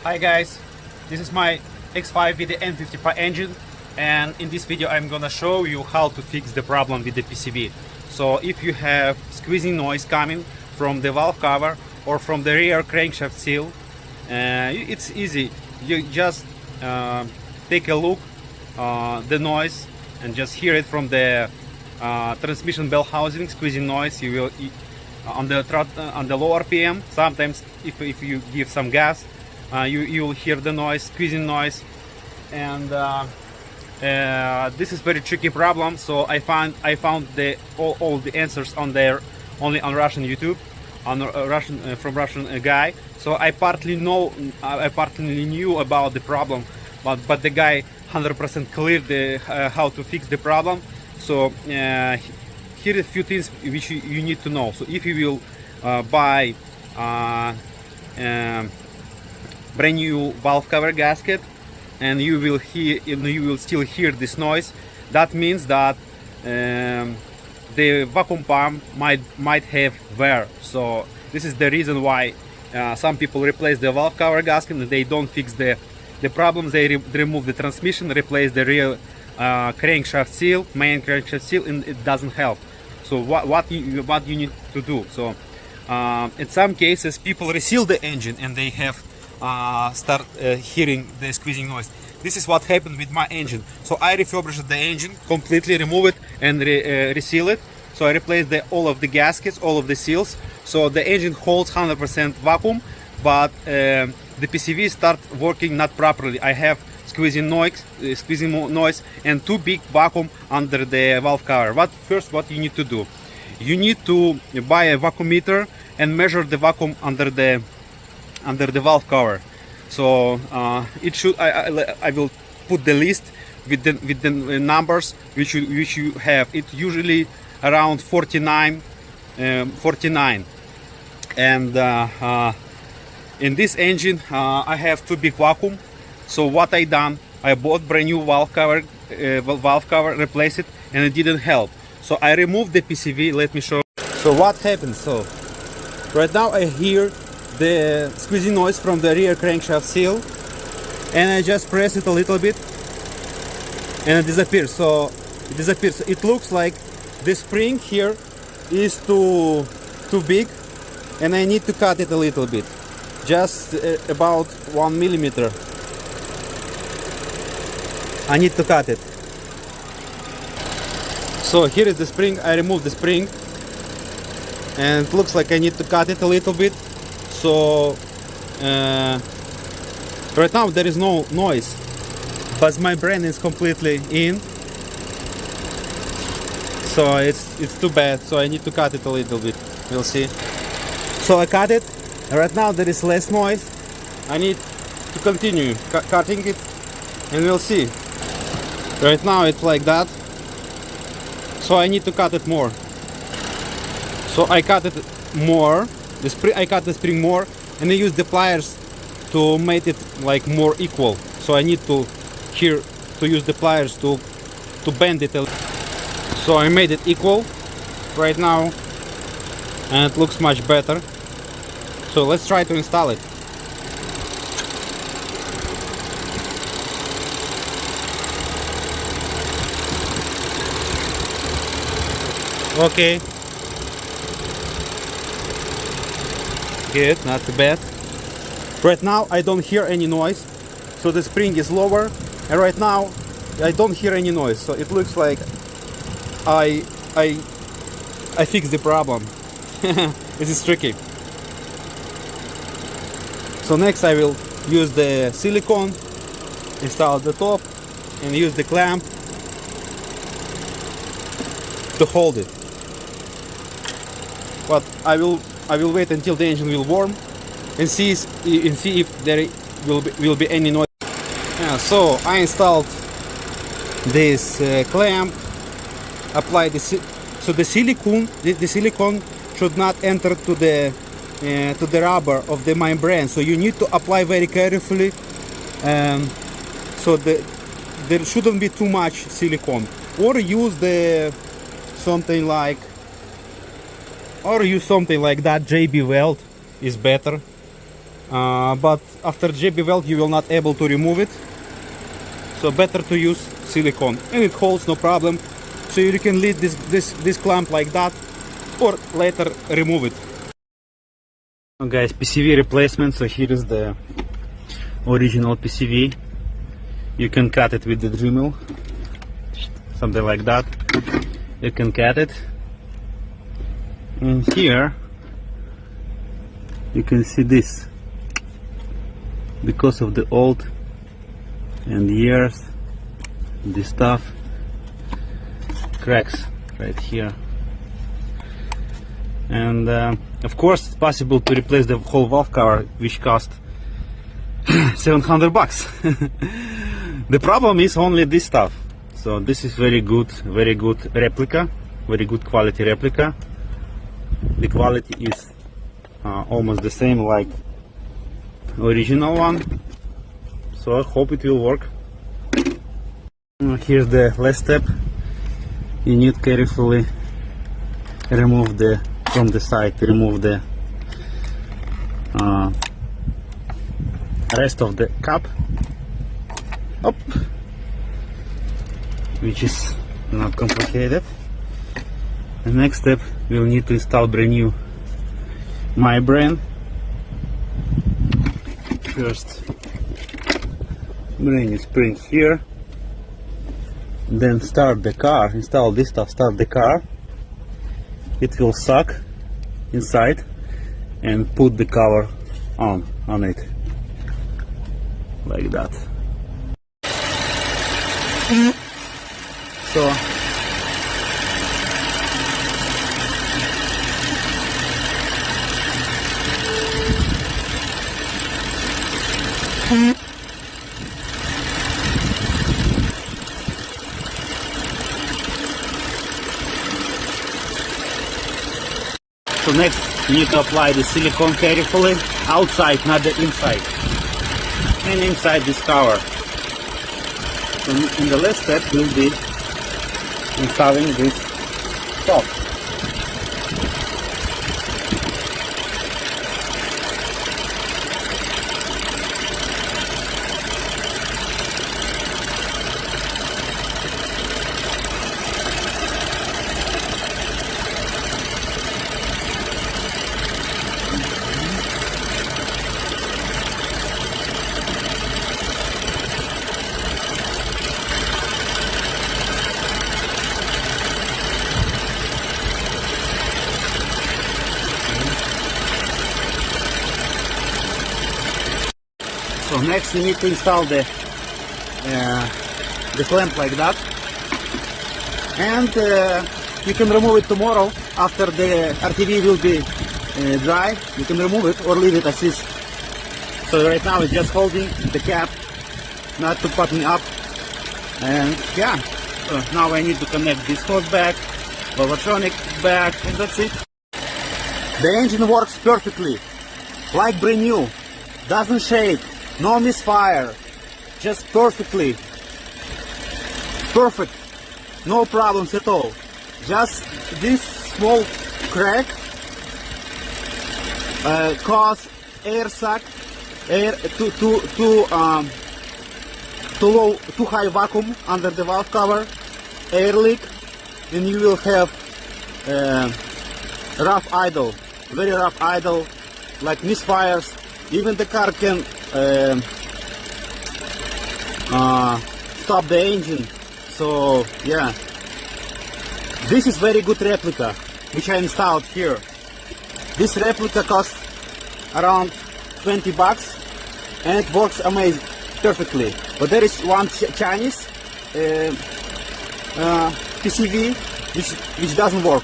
Hi guys, this is my X5 with the n55 engine, and in this video I'm gonna show you how to fix the problem with the PCV. So if you have squeezing noise coming from the valve cover or from the rear crankshaft seal, it's easy. You just take a look the noise and just hear it from the transmission bell housing. Squeezing noise, you will on the low RPM. Sometimes if you give some gas, you will hear the noise, squeezing noise, and this is very tricky problem. So I found all the answers on there only on Russian YouTube, on from Russian guy. So I partly knew about the problem, but the guy 100% clear how to fix the problem. So here are a few things which you need to know. So if you will buy brand new valve cover gasket and you will still hear this noise, that means that the vacuum pump might have wear. So this is the reason why some people replace the valve cover gasket and they don't fix the problems. They remove the transmission, replace the real crankshaft seal, main crankshaft seal, and it doesn't help. So what you need to do? So in some cases people reseal the engine and they have start hearing the squeezing noise. This is what happened with my engine. So I refurbished the engine, completely remove it and reseal it. So I replaced all of the gaskets, all of the seals. So the engine holds 100% vacuum, but the PCV start working not properly. I have squeezing noise and too big vacuum under the valve cover. What you need to do? You need to buy a vacuum meter and measure the vacuum under the valve cover. So it should. I will put the list with the numbers which you have. It's usually around 49. And in this engine I have too big vacuum. So what I done, I bought brand new valve cover, replace it, and it didn't help. So I removed the PCV. Let me show. So what happened? So right now I hear the squeezing noise from the rear crankshaft seal, and I just press it a little bit and it disappears. So it disappears. It looks like the spring here is too big and I need to cut it a little bit, just about 1 millimeter. I need to cut it. So here is the spring. I removed the spring and it looks like I need to cut it a little bit. So right now there is no noise, but my brain is completely in. So it's too bad. So I need to cut it a little bit. We'll see. So I cut it. Right now there is less noise. I need to continue cutting it, and we'll see. Right now it's like that. So I need to cut it more. So I cut it more. I cut the spring more, and I use the pliers to make it like more equal. So I need to use the pliers to bend it a little. So I made it equal right now, and it looks much better. So let's try to install it. Okay. Good, not too bad. Right now I don't hear any noise, so the spring is lower, and right now I don't hear any noise. So it looks like I fixed the problem. This is tricky. So next I will use the silicone, install the top, and use the clamp to hold it. But I will wait until the engine will warm and see if there will be any noise. So I installed this clamp, applied so the silicone should not enter to the rubber of the membrane. So you need to apply very carefully, so there shouldn't be too much silicone, or use something like that JB weld is better. but after JB weld you will not able to remove it, so better to use silicone, and it holds no problem, so you can leave this clamp like that or later remove it. So guys, PCV replacement. So here is the original PCV. You can cut it with the Dremel, something like that. You can cut it, and here you can see this, because of the old and years, this stuff cracks right here. And of course it's possible to replace the whole valve cover, which cost $700 bucks. The problem is only this stuff. So this is very good replica, very good quality replica. The quality is almost the same like original one, so I hope it will work. Here's the last step. You need carefully remove the from the side, remove the rest of the cap, up, which is not complicated. The next step, we'll need to install brand new membrane. First, brand new spring here, then start the car, install this stuff, start the car. It will suck inside and put the cover on it, like that. So next you need to apply the silicone carefully, outside, not the inside, and inside this cover. So in the last step will be installing this top. So next you need to install the clamp like that, and you can remove it tomorrow after the RTV will be dry. You can remove it or leave it as is. So right now it's just holding the cap, not to pop me up, and yeah. So now I need to connect this hose back, electronic back, and that's it. The engine works perfectly, like brand new, doesn't shake. No misfire, just perfectly perfect, no problems at all. Just this small crack cause air suck, too high vacuum under the valve cover, air leak, and you will have rough idle, very rough idle, like misfires. Even the car can stop the engine. So yeah, this is very good replica which I installed here. This replica costs around 20 bucks and it works amazing, perfectly. But there is one Chinese PCV which doesn't work.